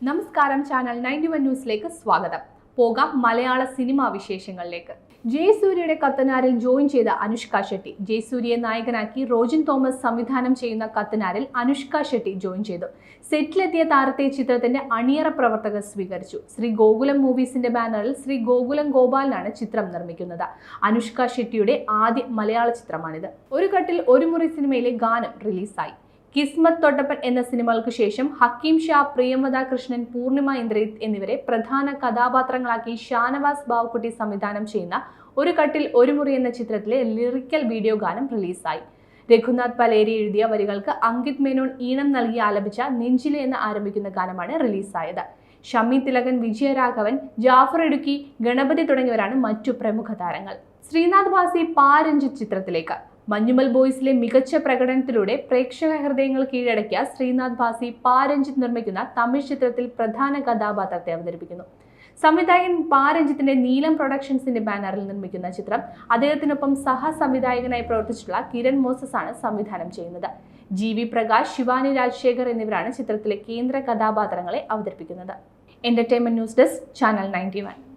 നമസ്കാരം, ചാനൽ 91 ന്യൂസിലേക്ക് സ്വാഗതം. പോകാം മലയാള സിനിമാ വിശേഷങ്ങളിലേക്ക്. ജയസൂര്യയുടെ കത്തനാരിൽ ജോയിൻ ചെയ്ത അനുഷ്ക ഷെട്ടി. ജയസൂര്യയെ നായകനാക്കി റോജിൻ തോമസ് സംവിധാനം ചെയ്യുന്ന കത്തനാരിൽ അനുഷ്ക ഷെട്ടി ജോയിൻ ചെയ്തു. സെറ്റിലെത്തിയ താരത്തെ ചിത്രത്തിന്റെ അണിയറ പ്രവർത്തകർ സ്വീകരിച്ചു. ശ്രീ ഗോകുലം മൂവീസിന്റെ ബാനറിൽ ശ്രീ ഗോകുലം ഗോപാലനാണ് ചിത്രം നിർമ്മിക്കുന്നത്. അനുഷ്ക ഷെട്ടിയുടെ ആദ്യ മലയാള ചിത്രമാണിത്. ഒരു കട്ടിൽ ഒരു മുറി സിനിമയിലെ ഗാനം റിലീസായി. കിസ്മത്ത് തൊട്ടപ്പൻ എന്ന സിനിമകൾക്ക് ശേഷം ഹക്കീം ഷാ, പ്രിയമദ കൃഷ്ണൻ, പൂർണിമ ഇന്ദ്രിത് എന്നിവരെ പ്രധാന കഥാപാത്രങ്ങളാക്കി ഷാനവാസ് ബാവക്കുട്ടി സംവിധാനം ചെയ്യുന്ന ഒരു കട്ടിൽ ഒരു മുറി എന്ന ചിത്രത്തിലെ ലിറിക്കൽ വീഡിയോ ഗാനം റിലീസായി. രഘുനാഥ് പലേരി എഴുതിയ വരികൾക്ക് അങ്കിത് മേനോൻ ഈണം നൽകി ആലപിച്ച നെഞ്ചിലെ എന്ന് ആരംഭിക്കുന്ന ഗാനമാണ് റിലീസായത്. ഷമി തിലകൻ, വിജയരാഘവൻ, ജാഫർ ഇടുക്കി, ഗണപതി തുടങ്ങിയവരാണ് മറ്റു പ്രമുഖ താരങ്ങൾ. ശ്രീനാഥ് ഭാസി പാരഞ്ജിത്ത് ചിത്രത്തിലേക്ക്. മഞ്ഞുമൽ ബോയ്സിലെ മികച്ച പ്രകടനത്തിലൂടെ പ്രേക്ഷക ഹൃദയങ്ങൾ കീഴടക്കിയ ശ്രീനാഥ് ഭാസി പാരഞ്ജിത്ത് നിർമ്മിക്കുന്ന തമിഴ് ചിത്രത്തിൽ പ്രധാന കഥാപാത്രത്തെ അവതരിപ്പിക്കുന്നു. സംവിധായകൻ പാരഞ്ജിത്തിന്റെ നീലം പ്രൊഡക്ഷൻസിന്റെ ബാനറിൽ നിർമ്മിക്കുന്ന ചിത്രം അദ്ദേഹത്തിനൊപ്പം സഹസംവിധായകനായി പ്രവർത്തിച്ചിട്ടുള്ള കിരൺ മോസസ് ആണ് സംവിധാനം ചെയ്യുന്നത്. GV പ്രകാശ്, ശിവാനി രാജശേഖർ എന്നിവരാണ് ചിത്രത്തിലെ കേന്ദ്ര കഥാപാത്രങ്ങളെ അവതരിപ്പിക്കുന്നത്. Entertainment news desk, channel 91.